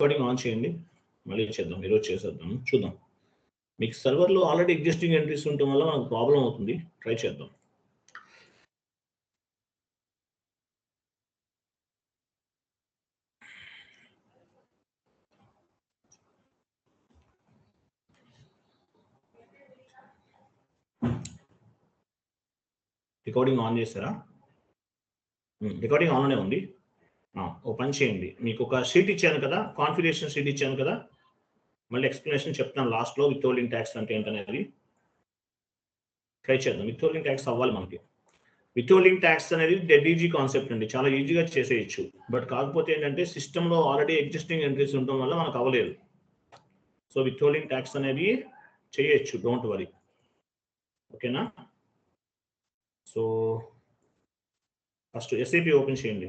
Recording on చేయండి, మళ్ళీ చేద్దాం, ఈరోజు చేసేద్దాం, చూద్దాం. మీకు సర్వర్లో ఆల్రెడీ ఎగ్జిస్టింగ్ ఎంట్రీస్ ఉండటం వల్ల మనకు ప్రాబ్లం అవుతుంది, ట్రై చేద్దాం. రికార్డింగ్ ఆన్ చేస్తారా? రికార్డింగ్ ఆన్లోనే ఉంది. ఓ పని చేయండి, మీకు ఒక షీట్ ఇచ్చాను కదా, కాన్ఫిగరేషన్ షీట్ ఇచ్చాను కదా, మళ్ళీ ఎక్స్ప్లెనేషన్ చెప్తాను లాస్ట్లో. విత్హోల్డింగ్ ట్యాక్స్ అంటే ఏంటనేది ట్రై చేద్దాం. విత్హోల్డింగ్ ట్యాక్స్ అవ్వాలి మనకి. విత్హోల్డింగ్ ట్యాక్స్ అనేది డెడ్ ఈజీ కాన్సెప్ట్ అండి, చాలా ఈజీగా చేసేయచ్చు. బట్ కాకపోతే ఏంటంటే సిస్టంలో ఆల్రెడీ ఎగ్జిస్టింగ్ ఎంట్రీస్ ఉండటం వల్ల మనకు అవ్వలేదు. సో విత్హోల్డింగ్ ట్యాక్స్ అనేది చేయొచ్చు, డోంట్ వరీ, ఓకేనా? సో ఫస్ట్ SAP ఓపెన్ చేయండి.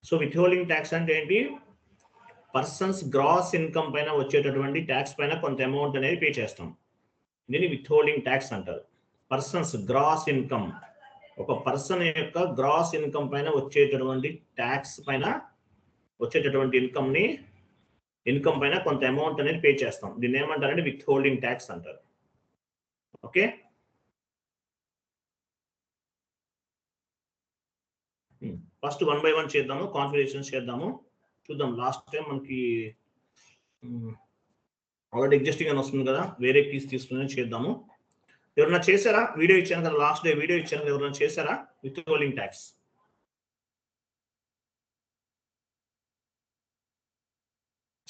సో విత్హోల్డింగ్ ట్యాక్స్ అంటే ఏంటి? పర్సన్స్ గ్రాస్ ఇన్కమ్ పైన వచ్చేటటువంటి ట్యాక్స్ పైన కొంత అమౌంట్ అనేది పే చేస్తాం, దీన్ని విత్హోల్డింగ్ ట్యాక్స్ అంటారు. పర్సన్స్ గ్రాస్ ఇన్కమ్, ఒక పర్సన్ యొక్క గ్రాస్ ఇన్కమ్ పైన వచ్చేటటువంటి ట్యాక్స్ పైన వచ్చేటటువంటి ఇన్కమ్ పైన కొంత అమౌంట్ అనేది పే చేస్తాం, దీన్ని ఏమంటారంటే విత్హోల్డింగ్ ట్యాక్స్ అంటారు. ఓకే, ఫస్ట్ 1 by 1 చేద్దాము, కాన్ఫిగరేషన్స్ చేద్దాము, చూద్దాం. లాస్ట్ టైం మనకి ఆల్రెడీ ఎగ్జిస్టింగ్ అని వస్తుంది కదా, వేరే కీస్ తీసుకుని చేద్దాము. ఎవరైనా చేశారా? వీడియో ఇచ్చాను కదా, లాస్ట్ డే వీడియో ఇచ్చాను కదా, ఎవరైనా చేశారా విత్హోల్డింగ్ ట్యాక్స్?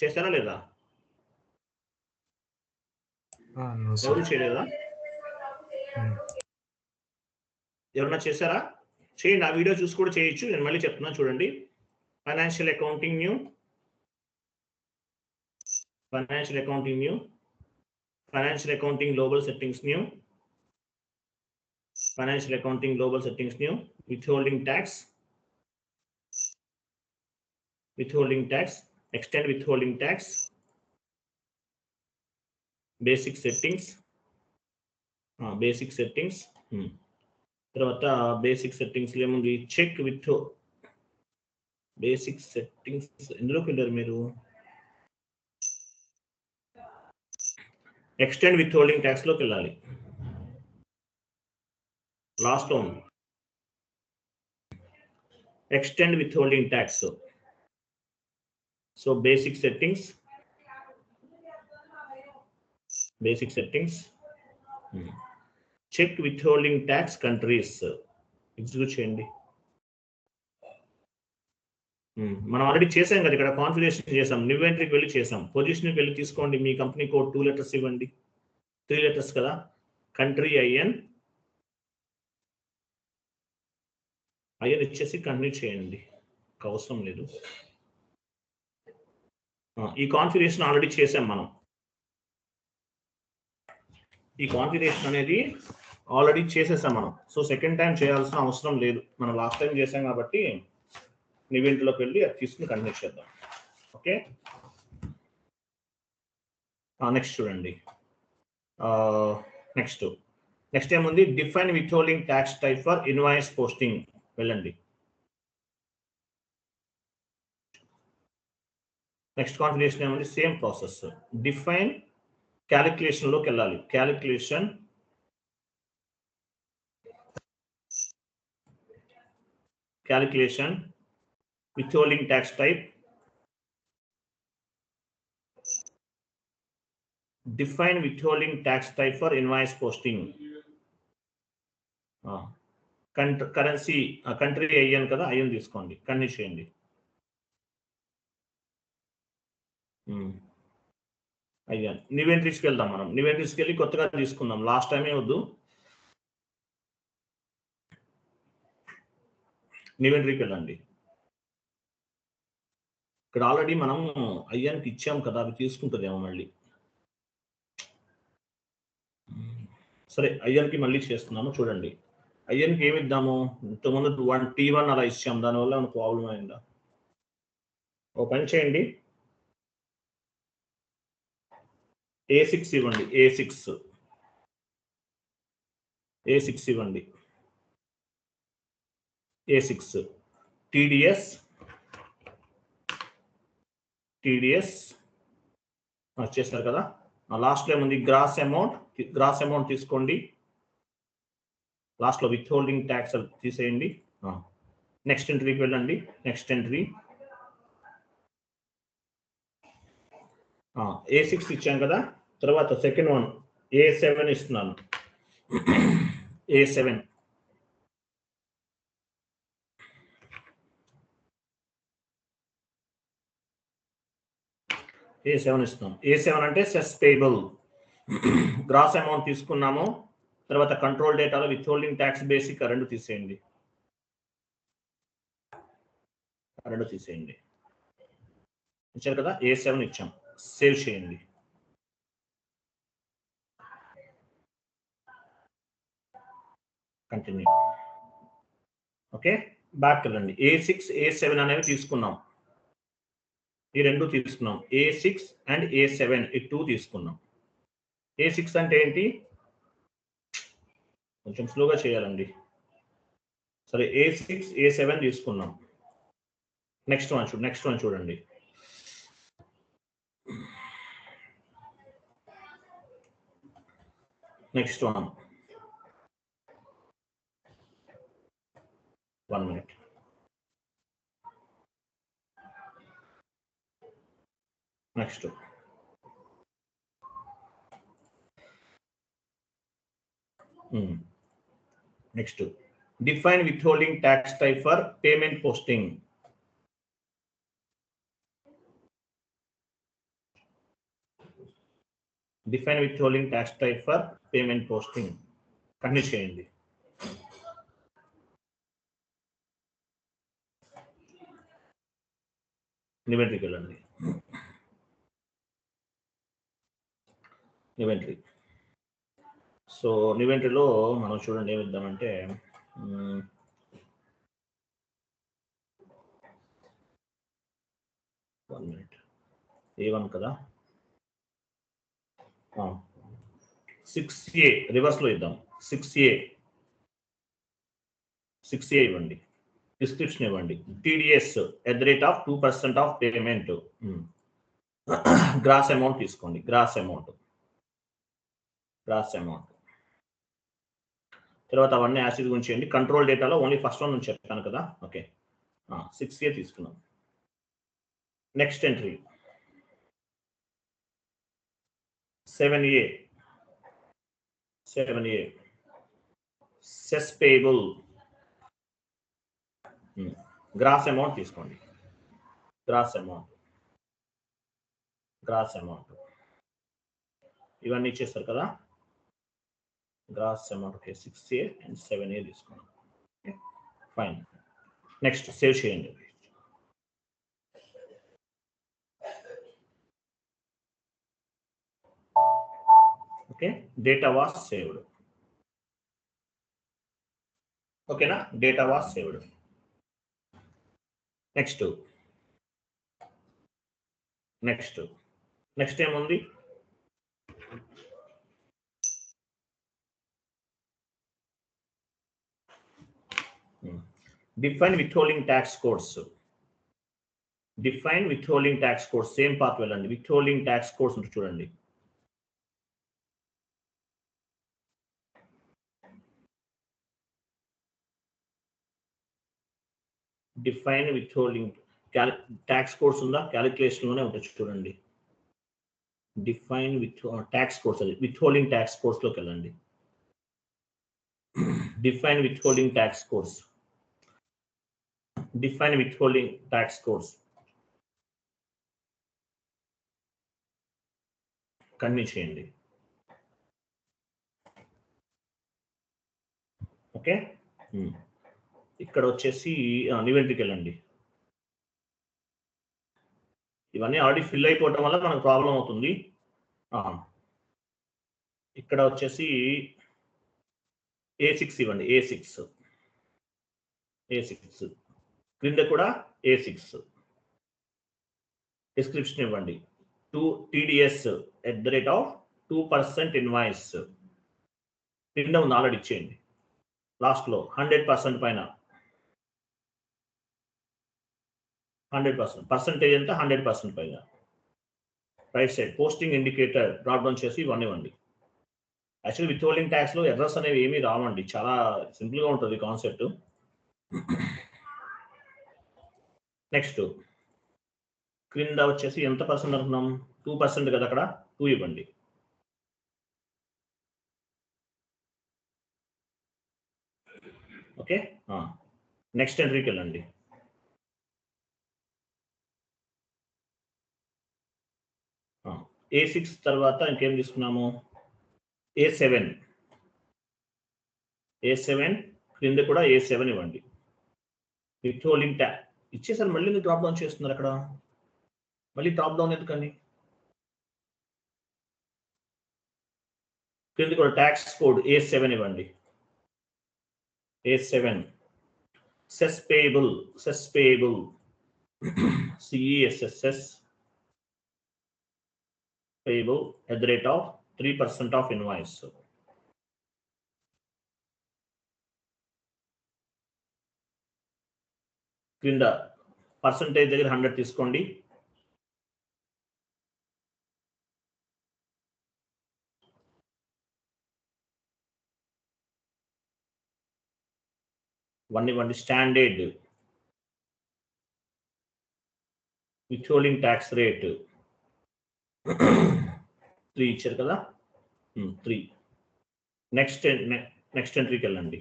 చేశారా లేదా? ఎవరు చేయలేదా? ఎవరన్నా చేశారా? చేయండి, ఆ వీడియో చూసి కూడా చేయొచ్చు. నేను మళ్ళీ చెప్తున్నాను చూడండి. Financial accounting new, financial accounting new, financial accounting global settings new, financial accounting global settings new, withholding tax, withholding tax, extend withholding tax, basic settings, basic settings, తర్వాత బేసిక్ సెట్టింగ్స్ ఏముంది? Check with basic settings. ఎందులోకి వెళ్ళారు మీరు? Extend withholding tax లోకి వెళ్ళాలి, last లో ఉంది extend withholding tax. So basic settings, basic settings, check withholding tax countries, execute చేయండి. మనం ఆల్రెడీ చేసాం కదా, ఇక్కడ కాన్ఫిగరేషన్ చేసాం, న్యూ ఎంట్రీకి వెళ్ళి చేసాం, పొజిషన్కి వెళ్ళి తీసుకోండి, మీ కంపెనీ కోడ్ 2 letters ఇవ్వండి, 3 letters కదా, కంట్రీ IN ఇచ్చేసి కంటిన్యూ చేయండి, అవసరం లేదు. ఈ కాన్ఫిగరేషన్ ఆల్రెడీ చేసాం మనం, ఈ కాన్ఫిగరేషన్ అనేది ఆల్రెడీ చేసేసాం మనం. సో సెకండ్ టైం చేయాల్సిన అవసరం లేదు, మనం లాస్ట్ టైం చేసాం కాబట్టి ఈవెంట్లోకి వెళ్ళి అది తీసుకుని కంటిన్యూ చేద్దాం. ఓకే, నెక్స్ట్ చూడండి. నెక్స్ట్ ఏముంది? Define withholding tax type for invoice posting. వెళ్ళండి. నెక్స్ట్ కాన్ఫిగరేషన్ ఏముంది? Same process. డిఫైన్ క్యాలిక్యులేషన్ లోకి వెళ్ళాలి. Calculation, withholding tax type, define withholding tax type for invoice posting. Currency country IN కదా, IN తీసుకోండి, continue చేయండి. IN new ఎంట్రీస్కి వెళ్దాం మనం, new ఎంట్రీస్కి వెళ్ళి కొత్తగా తీసుకుందాం, లాస్ట్ టైమే వద్దు. న్యూ ఎంట్రీకి వెళ్ళండి. ఇక్కడ ఆల్రెడీ మనం INకి ఇచ్చాం కదా, అవి తీసుకుంటుందేమో మళ్ళీ. సరే, INకి మళ్ళీ చేస్తున్నాము చూడండి. INకి ఏమి ఇద్దాము? ఇంతకుముందు T1 అలా ఇచ్చాం, దానివల్ల మనకు ప్రాబ్లం అయిందా? ఓ పని చేయండి, A6 ఇవ్వండి, A6 ఇవ్వండి, A6 TDS చేస్తారు కదా. లాస్ట్లో ఏముంది, గ్రాస్ అమౌంట్ తీసుకోండి, లాస్ట్లో విత్ హోల్డింగ్ ట్యాక్స్ తీసేయండి. నెక్స్ట్ ఎంట్రీకి వెళ్ళండి, నెక్స్ట్ ఎంట్రీ A6 ఇచ్చాం కదా. తర్వాత సెకండ్ వన్ A7 ఇస్తున్నాను. A7 ఇస్తున్నాం. A7 అంటే సెస్ పేయబుల్, గ్రాస్ అమౌంట్ తీసుకున్నాము. తర్వాత కంట్రోల్ డేటాలో విత్ హోల్డింగ్ ట్యాక్స్ బేసిక్ రెండు తీసేయండి, ఇచ్చారు కదా. A7 ఇచ్చాం, సేవ్ చేయండి. కంటిన్యూ. ఓకే, బ్యాక్ వెళ్ళండి. A6 A7 అనేవి తీసుకున్నాం, ఈ రెండు తీసుకున్నాం. A6 అండ్ A7 ఈ టూ తీసుకున్నాం. A6 అంటే ఏంటి, కొంచెం స్లోగా చేయాలండి. సరే, A6 A7 తీసుకున్నాం. నెక్స్ట్ వన్ చూడండి. Next one, 1 minute. Next define withholding tax type for payment posting. Define withholding tax type for payment posting. Continue చేయండి. ఇన్వెంటరీకి వెళ్ళండి. ఇన్వెంటరీ. సో ఇన్వెంటరీలో మనం చూడండి ఏమి ఇద్దామంటే, A1 కదా, 6A రివర్స్ లో ఇద్దాం. 6A ఇవ్వండి, డిస్క్రిప్షన్ ఇవ్వండి. TDS @2% of payment, gross amount తీసుకోండి, గ్రాస్ అమౌంట్. తర్వాత అవన్నీ యాసిడ్ గురించి చేయండి. కంట్రోల్ డేటాలో ఓన్లీ ఫస్ట్ వన్ నుంచి చెప్పాను కదా. ఓకే, 6A తీసుకున్నాం. Next entry 7A cess payable, gross amount తీసుకోండి, గ్రాస్ అమౌంట్ ఇవన్నీ ఇచ్చేస్తారు కదా. Gross amount 6A and 7A తీసుకున్నాం. ఫైన్. నెక్స్ట్ సేవ్ చేయండి. Okay, data was saved. ఓకేనా, డేటా వాస్ సేవ్డ్. నెక్స్ట్ ఏముంది, define withholding tax codes. Same path వెళ్ళండి. Withholding tax codes చూడండి. డిఫైన్ విత్హోల్డింగ్ ట్యాక్స్ కోడ్స్ ఉందా, క్యాలిక్యులేషన్ లోనే ఉంటుంది చూడండి. డిఫైన్ విత్ ట్యాక్స్ కోడ్స్, అది విత్హోల్డింగ్ ట్యాక్స్ కోడ్స్ లోకి వెళ్ళండి. Define withholding tax codes, continue చేయండి. ఓకే, ఇక్కడ వచ్చేసి ఇన్వెంటరీకి వెళ్ళండి. ఇవన్నీ ఆల్రెడీ ఫిల్ అయిపోవటం వల్ల మనకు ప్రాబ్లం అవుతుంది. ఇక్కడ వచ్చేసి A6 ఇవ్వండి, A6 క్రింద కూడా A6 డిస్క్రిప్షన్ ఇవ్వండి. TDS @2% ఇన్వాయిస్ కింద ఉంది ఆల్రెడీ ఇచ్చేయండి. లాస్ట్లో 100% పైన 100% పర్సంటేజ్ ఎంత 100% పైన right side posting indicator drop down చేసి ఇవన్నీ ఇవ్వండి. యాక్చువల్లీ విత్ హోల్డింగ్ ట్యాక్స్లో ఎర్రర్స్ అనేవి ఏమీ రావండి, చాలా సింపుల్గా ఉంటుంది కాన్సెప్ట్. నెక్స్ట్ క్రింద వచ్చేసి ఎంత పర్సెంట్ అనుకున్నాం, 2% కదా, అక్కడ 2 ఇవ్వండి. ఓకే, నెక్స్ట్ ఎంట్రీకి వెళ్ళండి. A6 తర్వాత ఇంకేం తీసుకున్నాము, A7 క్రింద కూడా A7 ఇవ్వండి. విత్ హోల్డింగ్ ట్యాక్స్ ఇచ్చేసారు, మళ్ళీ మీరు డ్రాప్ డౌన్ చేస్తున్నారు. అక్కడ మళ్ళీ డ్రాప్ డౌన్ ఎందుకని, క్రింద కూడా ట్యాక్స్ కోడ్ A7 ఇవ్వండి. A7 cess payable CESSS payable @3% of invoice. క్రింద పర్సంటేజ్ దగ్గర 100 తీసుకోండి. వన్ ఇవ్వండి. Standard withholding tax rate 3 ఇచ్చారు కదా, 3. నెక్స్ట్ ఎంట్రీకి వెళ్ళండి.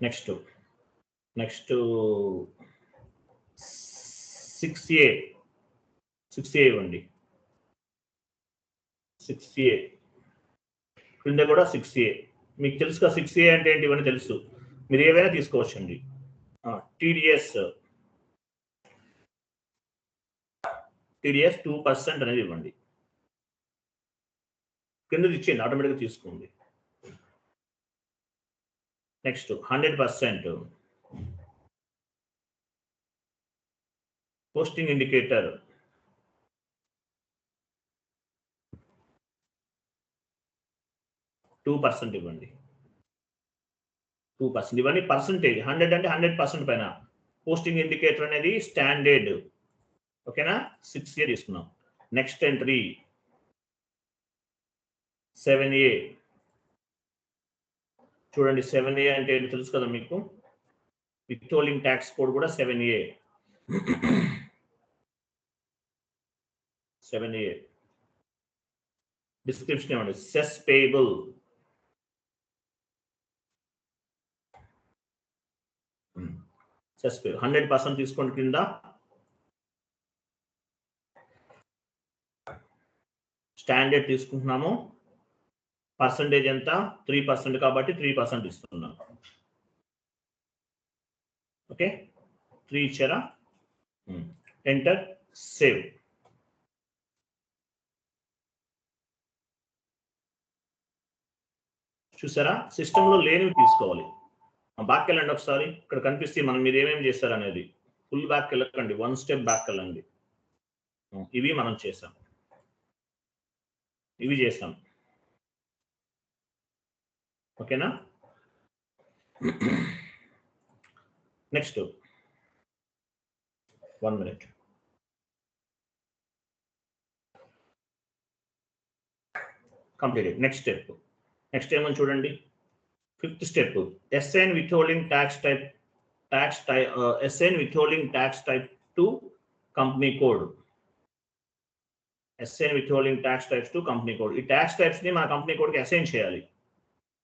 నెక్స్ట్ 6A ఇవ్వండి. 6A క్రింద కూడా 6A. మీకు తెలుసు కదా 6A అంటే ఏంటి, ఇవన్నీ తెలుసు, మీరు ఏవైనా తీసుకోవచ్చండి. TDS 2% అనేది ఇవ్వండి. కిందది ఇచ్చేయండి, ఆటోమేటిక్గా తీసుకోండి. నెక్స్ట్ 100% పోస్టింగ్ ఇండికేటర్ 2% ఇవ్వండి. 2% ఇవన్నీ పర్సంటేజ్. 100 అంటే 100% పైన. పోస్టింగ్ ఇండికేటర్ అనేది స్టాండర్డ్. ఓకేనా, 6A తీసుకున్నాం. నెక్స్ట్ ఎంట్రీ 7A చూడండి. 7A అంటే ఏంటి తెలుసు కదా మీకు, విత్ హోల్డింగ్ ట్యాక్స్ కోడ్ కూడా 7A. 7A డిస్క్రిప్షన్ ఇవ్వండి. సెస్ పేయబుల్ 100% తీసుకోండి. కింద స్టాండర్డ్ తీసుకుంటున్నాము. పర్సంటేజ్ ఎంత, 3% కాబట్టి 3% ఇస్తున్నాం. ఓకే, 3 ఇచ్చారా, ఎంటర్, సేవ్. చూసారా, సిస్టంలో లేనివి తీసుకోవాలి. బ్యాక్ వెళ్ళండి ఒకసారి, ఇక్కడ కనిపిస్తే మనం మీరు ఏమేమి చేస్తారు అనేది. ఫుల్ బ్యాక్ వెళ్ళకండి, 1 స్టెప్ బ్యాక్ వెళ్ళండి. ఇవి మనం చేసాం, ఇవి చేసాం. ఓకేనా, నెక్స్ట్ 1 minute. కంప్లీటెడ్. నెక్స్ట్ ఏమని చూడండి. 5th step, SN withholding tax type SN withholding tax type to company code. SN withholding tax types to company code. ఈ ట్యాక్స్ టైప్స్ ని మన కంపెనీ కోడ్ కి అసైన్ చేయాలి.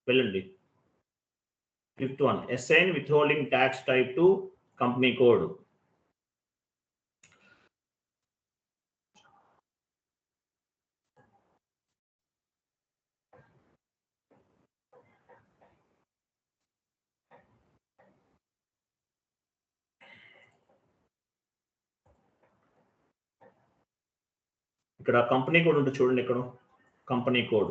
వెళ్ళండి. 5th one, SN withholding tax type to company code. ఇక్కడ company code ఉంటుంది చూడండి. ఇక్కడ కంపెనీ కోడ్,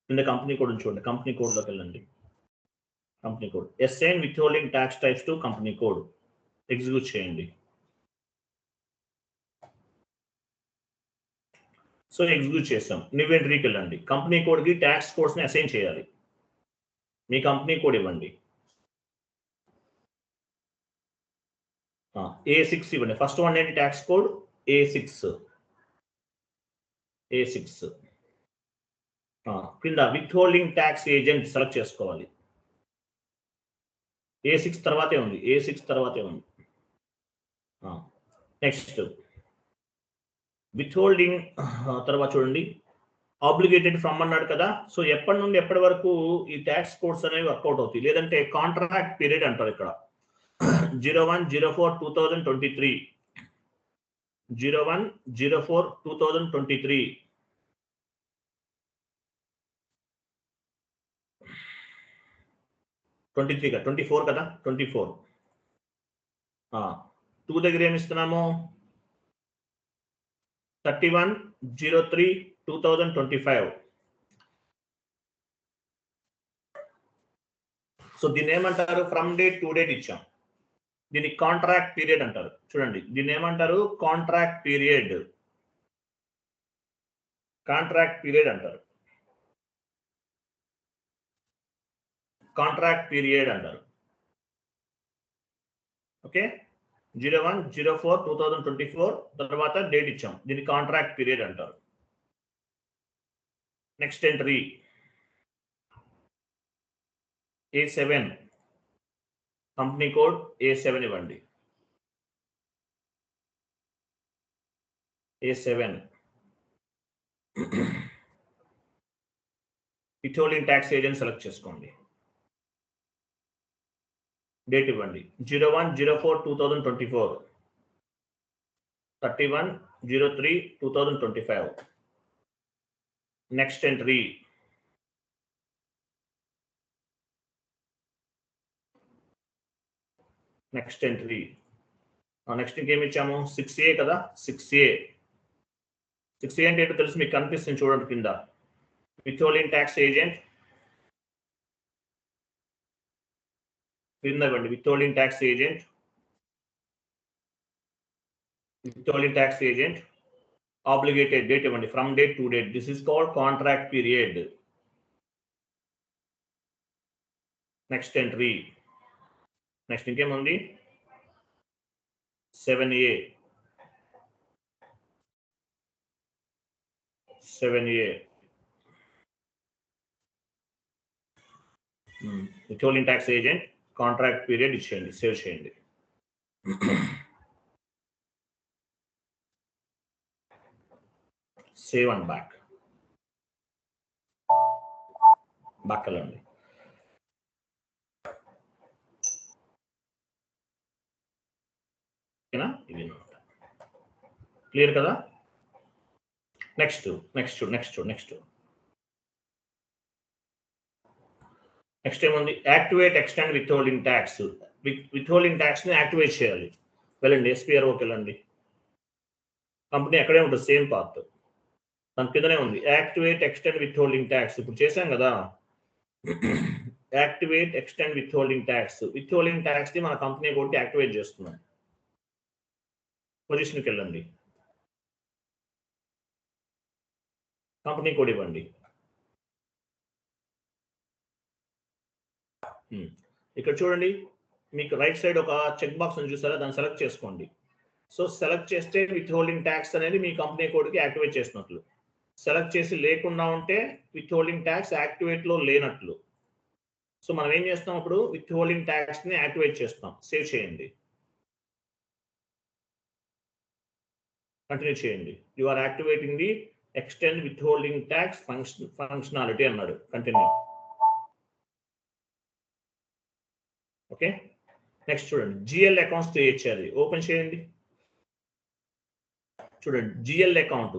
కింద కంపెనీ కోడ్ చూడండి. కంపెనీ కోడ్లోకి వెళ్ళండి. Company code. Assign withholding tax types to company code. Execute చేయండి. సో ఎగ్జిక్యూట్ చేసాం. న్యూ ఎంట్రీకి వెళ్ళండి. కంపెనీ కోడ్కి ట్యాక్స్ కోడ్స్ని అసైన్ చేయాలి. మీ కంపెనీ కోడ్ ఇవ్వండి. A6 ఇవ్వండి. ఫస్ట్ వన్ ఏంటి? Tax code A6. కింద విత్హోల్డింగ్ ట్యాక్స్ ఏజెంట్ సెలెక్ట్ చేసుకోవాలి. A6 తర్వాతే ఉంది. నెక్స్ట్ విత్హోల్డింగ్ తర్వాత చూడండి, ఆబ్లిగేటెడ్ ఫ్రమ్ అన్నాడు కదా. సో ఎప్పటి నుండి ఎప్పటి వరకు ఈ ట్యాక్స్ కోడ్స్ అనేవి వర్కౌట్ అవుతాయి, లేదంటే కాంట్రాక్ట్ పీరియడ్ అంటారు ఇక్కడ. 01/04/2023, 01/04/2023. కదా 24 కదా 24. 2 దగ్గర ఏమి ఇస్తున్నాము? 31/03/2025. సో దీన్ని ఏమంటారు? ఫ్రమ్ డేట్ టు డేట్ ఇచ్చాం. దీన్ని కాంట్రాక్ట్ పీరియడ్ అంటారు. చూడండి, దీన్ని ఏమంటారు? కాంట్రాక్ట్ పీరియడ్ అంటారు. ఓకే, 01/04/2024 తర్వాత డేట్ ఇచ్చాం. దీన్ని కాంట్రాక్ట్ పీరియడ్ అంటారు. Next entry A7, company code A7 ఇవ్వండి. A7 withholding tax agent select చేసుకోండి. డేట్ ఇవ్వండి. 01/04/2024, 31/03/2025. నెక్స్ట్ ఎంట్రీ నెక్స్ట్ ఇంకేమి ఇచ్చాము? 6A కదా. 6A అంటే ఏంటో తెలుసు మీకు, కనిపిస్తుంది చూడండి కింద. విత్హోల్డింగ్ ట్యాక్స్ ఏజెంట్ కింద ఇవ్వండి. Withholding tax agent obligated date ఇవ్వండి. From date to date. This is called contract period. Next entry. Next ఇంకేముంది? 7A withholding tax agent contract period ఇచ్చేయండి. సేవ్ చేయండి. సేవ్ అండ్ బ్యాక్ వెళ్ళండి. ఇది క్లియర్ కదా. Next ఏముంది? Activate extend withholding tax. Withholding tax ని activate చేయాలి. వెళ్ళండి, SPROకి వెళ్ళండి. కంపెనీ అక్కడే ఉంటుంది, సేమ్ పాత్. దాని కిందనే ఉంది యాక్టివేట్ ఎక్స్టెండ్ విత్హోల్డింగ్ ట్యాక్స్. ఇప్పుడు చేశాం కదా, activate extend withholding tax. Withholding tax ని మన కంపెనీ కొట్టి యాక్టివేట్ చేస్తున్నాం. పొజిషన్కి వెళ్ళండి, కంపెనీ కోడ్ ఇవ్వండి. ఇక్కడ చూడండి, మీకు రైట్ సైడ్ ఒక చెక్ బాక్స్ అని చూసారా, దాన్ని సెలెక్ట్ చేసుకోండి. సో సెలెక్ట్ చేస్తే విత్హోల్డింగ్ ట్యాక్స్ అనేది మీ కంపెనీ కోడ్కి యాక్టివేట్ చేసినట్లు. సెలెక్ట్ చేసి లేకుండా ఉంటే విత్హోల్డింగ్ ట్యాక్స్ యాక్టివేట్ లో లేనట్లు. సో మనం ఏం చేస్తాం? ఇప్పుడు విత్హోల్డింగ్ ట్యాక్స్ ని యాక్టివేట్ చేస్తాం. సేవ్ చేయండి, కంటిన్యూ చేయండి. You are activating the extend withholding tax functionality అన్నాడు. కంటిన్యూ. ఓకే, నెక్స్ట్ చూడండి, GL అకౌంట్స్ క్రియేట్ చేయాలి. ఓపెన్ చేయండి. చూడండి, GL account,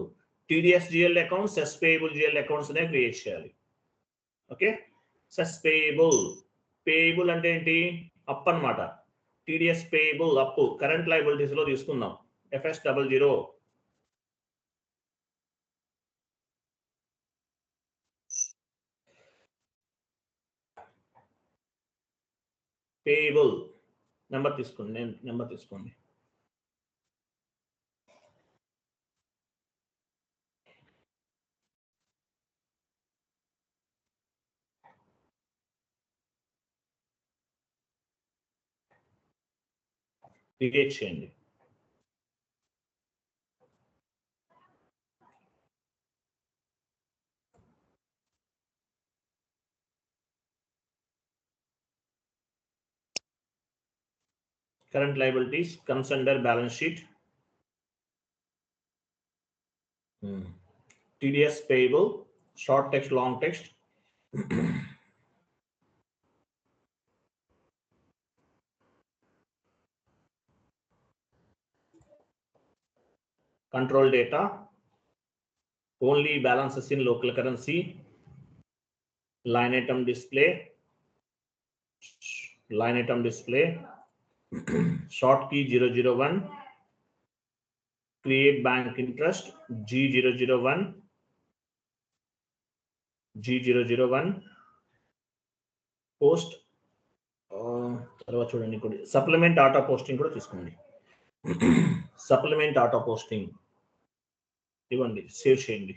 TDS GL account, cess payable GL accounts అనేవి క్రియేట్ చేయాలి. ఓకే, సెస్ పేయబుల్ అంటే ఏంటి? అప్ అన్నమాట. TDS పేయబుల్ అప్పు, కరెంట్ లయబిలిటీస్ లో తీసుకుందాం. FS00. పేయబుల్ నెంబర్ తీసుకోండి, నెంబర్ తీసుకోండి. క్రియేట్ చేయండి. Current liabilities comes under balance sheet. TDS payable, short text, long text. Control data, only balances in local currency. Line item display, short key 001, create bank interest G001, post తర్వాత చూడండి, supplement auto posting కూడా తీసుకోండి. Supplement auto posting ఇవ్వండి, save చేయండి.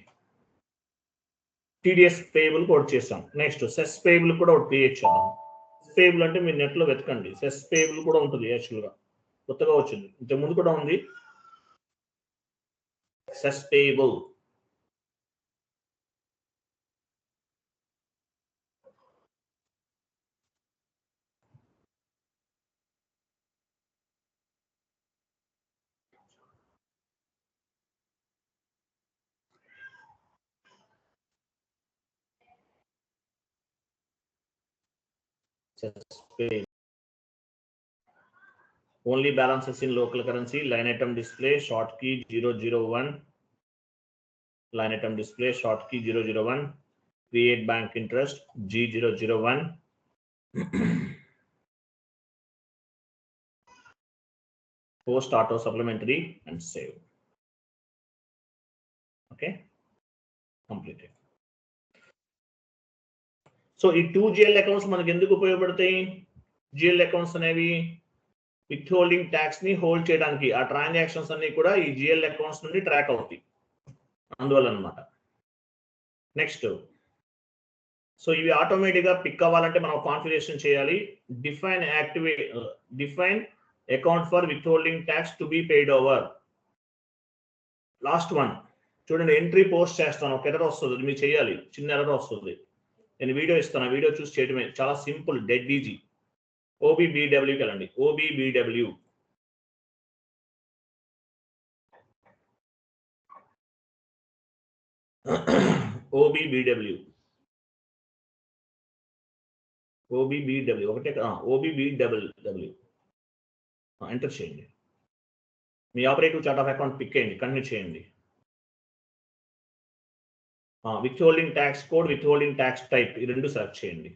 TDS payable కూడా చేసాం. Next cess payable కూడా ఒకటి క్రియేట్ చేద్దాం. పేయబుల్ అంటే మీరు నెట్లో వెతకండి, సెస్ పేయబుల్ కూడా ఉంటుంది. యాక్చువల్గా కొత్తగా వచ్చింది, ఇంతకుముందు కూడా ఉంది. Cess payable only balances in local currency. Line item display, short key 001, line item display, short key 001, create bank interest G001, post auto supplementary and save. Okay, completed. So ఈ 2 GL accounts మనకు ఎందుకు ఉపయోగపడతాయి? GL accounts అనేవి with holding tax ని hold చేయడానికి, ఆ transactions అన్ని కూడా ఈ GL అకౌంట్స్ నుండి ట్రాక్ అవుతాయి, అందువల్ల అనమాట. నెక్స్ట్, సో ఇవి ఆటోమేటిక్ గా పిక్ అవ్వాలంటే మనం కాన్ఫిగరేషన్ చేయాలి. Define account for with holding tax to be paid over. Last one చూడండి, ఎంట్రీ పోస్ట్ చేస్తాను, ఒక ఎర్రర్ వస్తుంది, మీరు చేయాలి, చిన్న ఎర్రర్ వస్తుంది. నేను వీడియో ఇస్తాను, వీడియో చూసి చేయడమే, చాలా సింపుల్, డెడ్ ఈజీ. OBBWకి వెళ్ళండి, OBBW. OBBW ఒకటే, OBBW ఎంటర్ చేయండి. మీ operative chart of account pick చేయండి, కంటిన్యూ చేయండి. Withholding tax code, withholding tax type, ఈ రెండు సెలెక్ట్ చేయండి.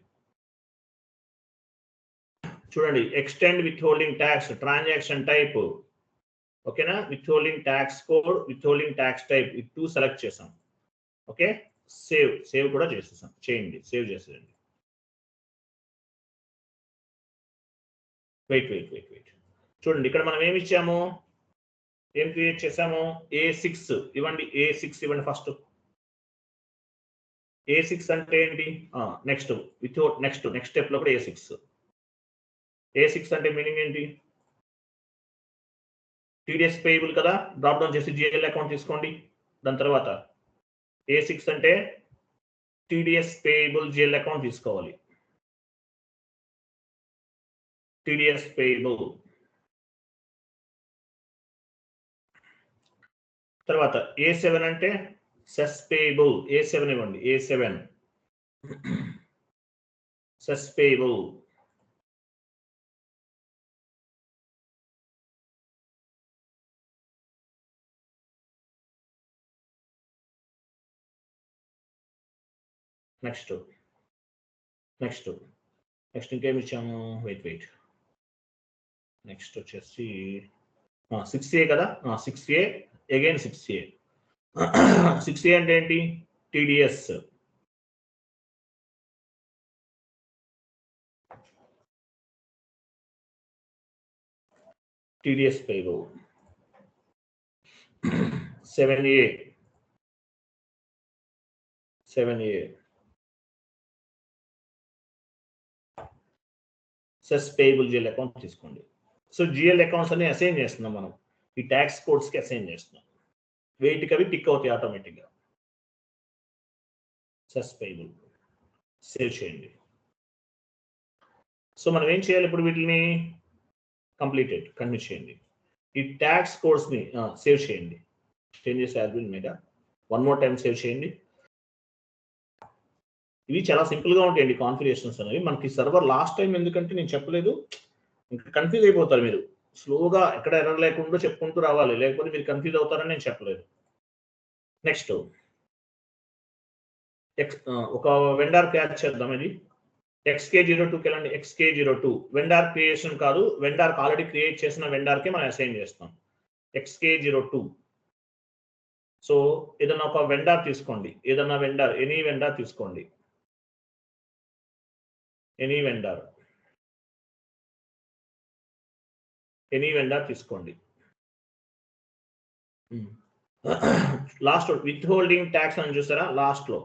చూడండి, extend withholding tax transaction type, ఓకేనా? Withholding tax code, withholding tax type, ఈ 2 సెలెక్ట్ చేసాం. ఓకే, సేవ్ కూడా చేసేసాం, చేయండి, సేవ్ చేసేయండి. వెయిట్ చూడండి, ఇక్కడ మనం ఏమి ఇచ్చాము, ఏం క్రియేట్ చేసాము? A6 ఇవ్వండి, A6 ఇవ్వండి ఫస్ట్. A6 అంటే ఏంటి? నెక్స్ట్ నెక్స్ట్ స్టెప్ లో కూడా A6 అంటే మీనింగ్ ఏంటి? టీడీఎస్ పేయబుల్ కదా, డ్రాప్ డౌన్ చేసి GL అకౌంట్ తీసుకోండి. దాని తర్వాత A6 అంటే టీడీఎస్ పేయబుల్ GL అకౌంట్ తీసుకోవాలి. టీడీఎస్ పేయబుల్ తర్వాత A7 అంటే సెస్ పేయబుల్, A7 ఇవ్వండి, A7 సెస్ పేయబుల్. నెక్స్ట్ ఇంకేమి ఇచ్చాము? వెయిట్ నెక్స్ట్ వచ్చేసి 6A కదా, 6A అగైన్ 6A. 6A అంటే ఏంటి? TDS. TDS payable. 7A. 7A. Cess payable GL account తీసుకోండి. సో జిఎల్ అకౌంట్స్ అన్ని అసైన్ చేస్తున్నాం మనం, ఈ ట్యాక్స్ కోడ్స్కి అసైన్ చేస్తున్నాం. వెయిట్కి అవి టిక్ అవుతాయి ఆటోమేటిక్గా. సెస్ పేయబుల్ సేవ్ చేయండి. సో మనం ఏం చేయాలి ఇప్పుడు? వీటిని కంప్లీటెడ్ కన్విట్ చేయండి. ఈ ట్యాక్స్ కోడ్స్ని సేవ్ చేయండి. Changes have been made. One more time save చేయండి. ఇవి చాలా సింపుల్గా ఉంటాయండి కాన్ఫిగరేషన్స్ అనేవి. మనకి సర్వర్ లాస్ట్ టైం ఎందుకంటే నేను చెప్పలేదు, ఇంకా కన్ఫ్యూజ్ అయిపోతారు మీరు. స్లోగా ఎక్కడ ఎర్రర్ లేకుండా చెప్పుకుంటూ రావాలి, లేకపోతే మీరు కన్ఫ్యూజ్ అవుతారని నేను చెప్పలేదు. నెక్స్ట్ ఒక వెండార్ క్రియేట్ చేద్దాం. ఇది XK02కి వెళ్ళండి. XK02 వెండార్ క్రియేషన్ కాదు, వెండార్కి ఆల్రెడీ క్రియేట్ చేసిన వెండార్కి మనం అసైన్ చేస్తాం. XK02. సో ఏదన్నా ఒక వెండార్ తీసుకోండి, ఏదన్నా వెండార్, ఎనీ వెండార్ తీసుకోండి. ఎనీ వెండార్ తీసుకోండి. లాస్ట్ విత్ హోల్డింగ్ ట్యాక్స్ అని చూసారా, లాస్ట్ లో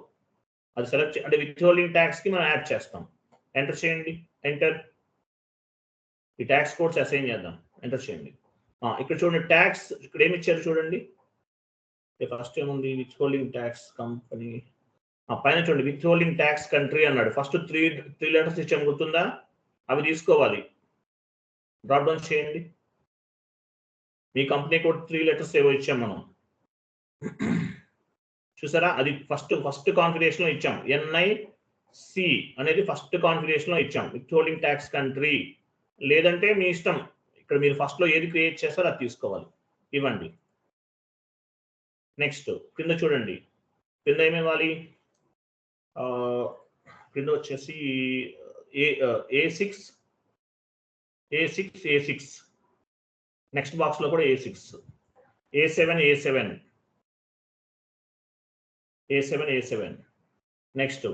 అది సెలెక్ట్ అంటే విత్ హోల్డింగ్ ట్యాక్స్ కి మనం యాడ్ చేస్తాం. ఎంటర్ చేయండి. ఎంటర్. ఈ ట్యాక్స్ కోడ్స్ అసైన్ చేద్దాం. ఎంటర్ చేయండి. ఇక్కడ చూడండి ట్యాక్స్ ఇక్కడ ఏమి ఇచ్చారు చూడండి. ఫస్ట్ ఏముంది? With holding tax company. పైన చూడండి విత్ హోల్డింగ్ ట్యాక్స్ కంట్రీ అన్నాడు. ఫస్ట్ త్రీ లెటర్స్ ఇచ్చాము, గుర్తుందా? అవి తీసుకోవాలి. డ్రాప్ డౌన్ చేయండి. మీ కంపెనీ కోడ్ 3 లెటర్స్ ఏవో ఇచ్చాం మనం, చూసారా? అది ఫస్ట్ కాన్ఫిగరేషన్ లో ఇచ్చాం. NIC అనేది ఫస్ట్ కాన్ఫిగరేషన్ లో ఇచ్చాం. విత్ హోల్డింగ్ ట్యాక్స్ కంట్రీ, లేదంటే మీ ఇష్టం. ఇక్కడ మీరు ఫస్ట్ లో ఏది క్రియేట్ చేస్తారో అది తీసుకోవాలి. ఇవ్వండి. నెక్స్ట్ కింద చూడండి, కింద ఏమివ్వాలి? కింద వచ్చేసి A6. నెక్స్ట్ బాక్స్ లో కూడా A6. A7. Next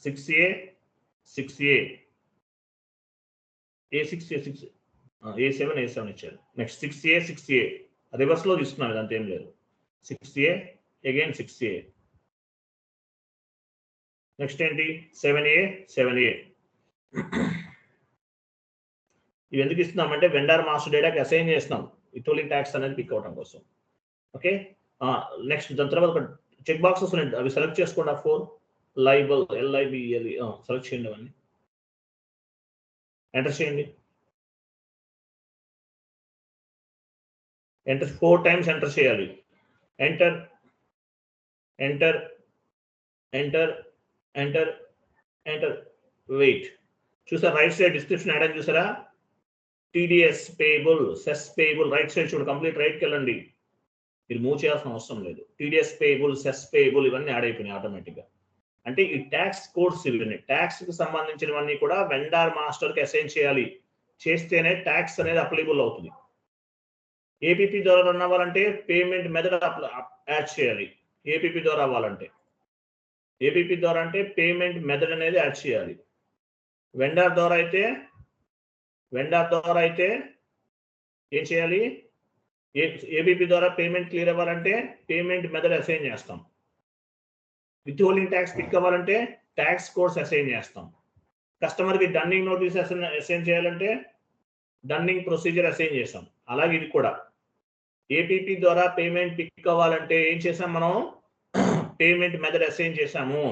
6A. A7 ఇచ్చారు. Next 6A. రివర్స్ లో తీసుకున్నాం, ఇదంతా ఏం లేదు. 6A again 6A. నెక్స్ట్ ఏంటి? 7A. ఇవి ఎందుకు ఇస్తున్నామంటే వెండార్ మాస్టర్ డేటాకి అసైన్ చేస్తున్నాం, విత్ హోల్డింగ్ ట్యాక్స్ అనేది పిక్ అవడం కోసం. ఓకే. నెక్స్ట్ దాని తర్వాత ఒక చెక్ బాక్సెస్ ఉన్నాయి, అవి సెలెక్ట్ చేసుకోండి. 4 లైబుల్ LIBL సెలెక్ట్ చేయండి. అవన్నీ ఎంటర్ చేయండి. ఎంటర్ 4 టైమ్స్ ఎంటర్ చేయాలి. ఎంటర్. వెయిట్. చూసారా రైట్ సైడ్ డిస్క్రిప్షన్ యాడ్ అని చూసారా? TDS payable, cess payable. Right side చూడు, కంప్లీట్ రైట్కి వెళ్ళండి. మీరు మూవ్ చేయాల్సిన అవసరం లేదు. TDS పేయబుల్, సెస్ పేయబుల్ ఇవన్నీ యాడ్ అయిపోయినాయి ఆటోమేటిక్గా. అంటే ఈ ట్యాక్స్ కోడ్స్ ఇవన్నీ ట్యాక్స్ కి సంబంధించినవన్నీ కూడా వెండార్ మాస్టర్ కి అసైన్ చేయాలి. చేస్తేనే ట్యాక్స్ అనేది అప్లికబుల్ అవుతుంది. APP ద్వారా రన్ అవ్వాలంటే పేమెంట్ మెథడ్ యాడ్ చేయాలి. APP ద్వారా అవ్వాలంటే పేమెంట్ మెథడ్ అనేది యాడ్ చేయాలి. వెండార్ ద్వారా అయితే ఏం చేయాలి? APP ద్వారా పేమెంట్ క్లియర్ అవ్వాలంటే పేమెంట్ మెథడ్ అసైన్ చేస్తాం. విత్ హోల్డింగ్ ట్యాక్స్ పిక్ అవ్వాలంటే ట్యాక్స్ కోడ్స్ అసైన్ చేస్తాం. కస్టమర్కి డన్నింగ్ నోటీస్ అసైన్ చేయాలంటే డన్నింగ్ ప్రొసీజర్ అసైన్ చేస్తాం. అలాగే ఇది కూడా APP ద్వారా పేమెంట్ పిక్ అవ్వాలంటే ఏం చేసాం మనం? పేమెంట్ మెథడ్ అసైన్ చేసాము.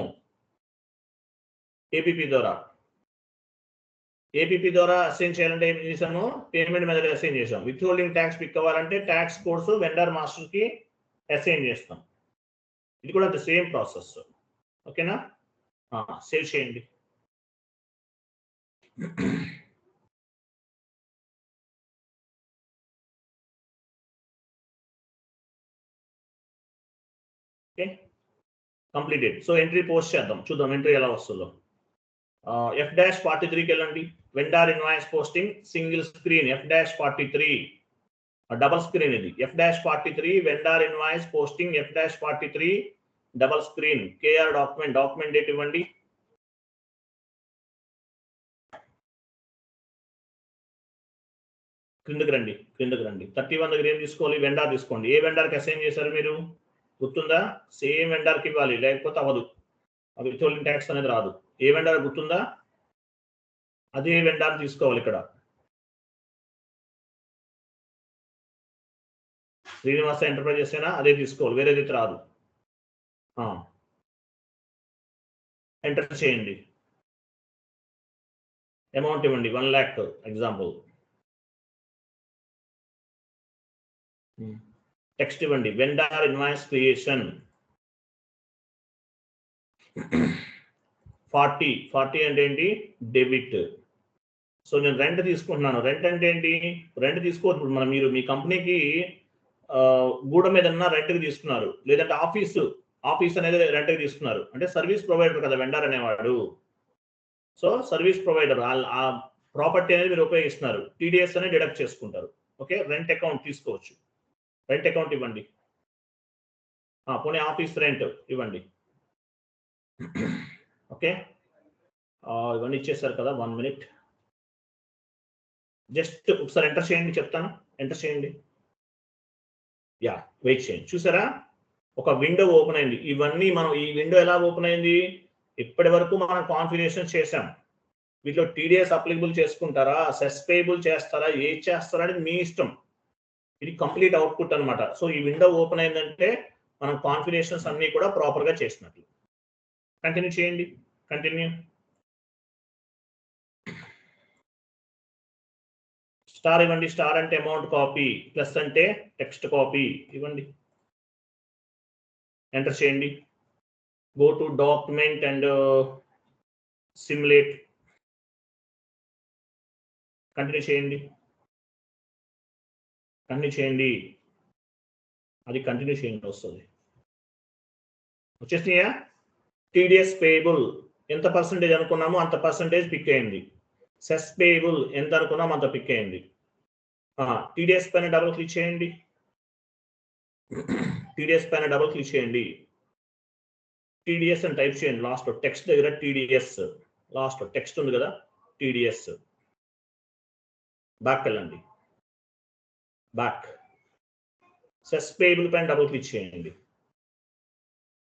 APP ద్వారా అసైన్ చేయాలంటే ఏం చేసాము? పేమెంట్ మెథడ్ అసైన్ చేసాం. విత్ హోల్డింగ్ ట్యాక్స్ పిక్ అవ్వాలంటే ట్యాక్స్ కోడ్స్ వెండర్ మాస్టర్ కి అసైన్ చేస్తాం. ఇది కూడా ద సేమ్ ప్రాసెస్. ఓకేనా? సేవ్ చేయండి. Okay, completed. So entry post చేద్దాం, చూద్దాం ఎంట్రీ ఎలా వస్తుందో. F-43కి వెళ్ళండి. Vendor invoice posting single screen F-43 double screen. ఇది F-43 vendor invoice posting F-43 double screen. KR document date ఇవ్వండి. క్రిందకి రండి 31 దగ్గర ఏం తీసుకోవాలి, వెండార్ తీసుకోండి. ఏ వెండార్కి అసైన్ చేశారు మీరు గుర్తుందా? సేమ్ వెండార్కి ఇవ్వాలి, లేకపోతే అవ్వదు. విత్హోల్డింగ్ ట్యాక్స్ అనేది రాదు. ఏ వెండార్ గుర్తుందా? అదే వెండార్ తీసుకోవాలి. ఇక్కడ శ్రీనివాస ఎంటర్ప్రైజెస్ అయినా అదే తీసుకోవాలి, వేరేది రాదు. ఎంటర్ చేయండి, అమౌంట్ ఇవ్వండి 1 lakh ఎగ్జాంపుల్. టెక్స్ట్ ఇవ్వండి, వెండార్ ఇన్వాయిస్ క్రియేషన్ 40 అంటే ఏంటి, డెబిట్. సో నేను రెంట్ తీసుకుంటున్నాను. రెంట్ అంటే ఏంటి, రెంట్ తీసుకోవచ్చు. మీరు మీ కంపెనీకి గూడ మీద రెంట్కి తీసుకున్నారు, లేదంటే ఆఫీస్ అనేది రెంట్కి తీసుకున్నారు అంటే సర్వీస్ ప్రొవైడర్ కదా వెండర్ అనేవాడు. సో సర్వీస్ ప్రొవైడర్ ఆ ప్రాపర్టీ అనేది మీరు ఉపయోగిస్తున్నారు, టీడీఎస్ అనేది డిడక్ట్ చేసుకుంటారు. ఓకే, రెంట్ అకౌంట్ తీసుకోవచ్చు. రెంట్ అకౌంట్ ఇవ్వండి. పోనీ ఆఫీస్ రెంట్ ఇవ్వండి. ఓకే, ఇవన్నీ ఇచ్చేసారు కదా. 1 minute జస్ట్ ఒకసారి ఎంటర్ చేయండి, చెప్తాను. ఎంటర్ చేయండి. యా, వెయిట్ చేయండి. చూసారా, ఒక విండో ఓపెన్ అయింది. ఇవన్నీ మనం ఈ విండో ఎలా ఓపెన్ అయింది, ఇప్పటి వరకు మనం కాన్ఫిగరేషన్ చేసాం. వీటిలో టీడీఎస్ అప్లికబుల్ చేసుకుంటారా, సెస్ పేయబుల్ చేస్తారా, ఏది చేస్తారా అనేది మీ ఇష్టం. ఇది కంప్లీట్ అవుట్పుట్ అనమాట. సో ఈ విండో ఓపెన్ అయిందంటే మనం కాన్ఫిగరేషన్స్ అన్ని కూడా ప్రాపర్ గా చేసినట్లు. కంటిన్యూ చేయండి, కంటిన్యూ. స్టార్ ఇవ్వండి. స్టార్ అంటే అమౌంట్ కాపీ, ప్లస్ అంటే టెక్స్ట్ కాపీ ఇవ్వండి. ఎంటర్ చేయండి. Go to document and simulate. Continue చేయండి, కంటిన్యూ చేయండి. అది కంటిన్యూ చేయండి వస్తుంది. వచ్చేసినాయా? టీడీఎస్ పేయబుల్ ఎంత పర్సెంటేజ్ అనుకున్నామో అంత పర్సెంటేజ్ పిక్ అయింది. సెస్ పేయబుల్ ఎంత అనుకున్నామో అంత పిక్ అయింది. టీడీఎస్ పైన డబుల్ క్లిక్ చేయండి. టీడీఎస్ పైన డబుల్ క్లిక్ చేయండి. టీడీఎస్ అని టైప్ చేయండి. లాస్ట్ టెక్స్ట్ దగ్గర టీడీఎస్, లాస్ట్ టెక్స్ట్ ఉంది కదా, టీడీఎస్. బ్యాక్ వెళ్ళండి, బ్యాక్. సెస్ పేయబుల్ పైన డబుల్ క్లిక్ చేయండి.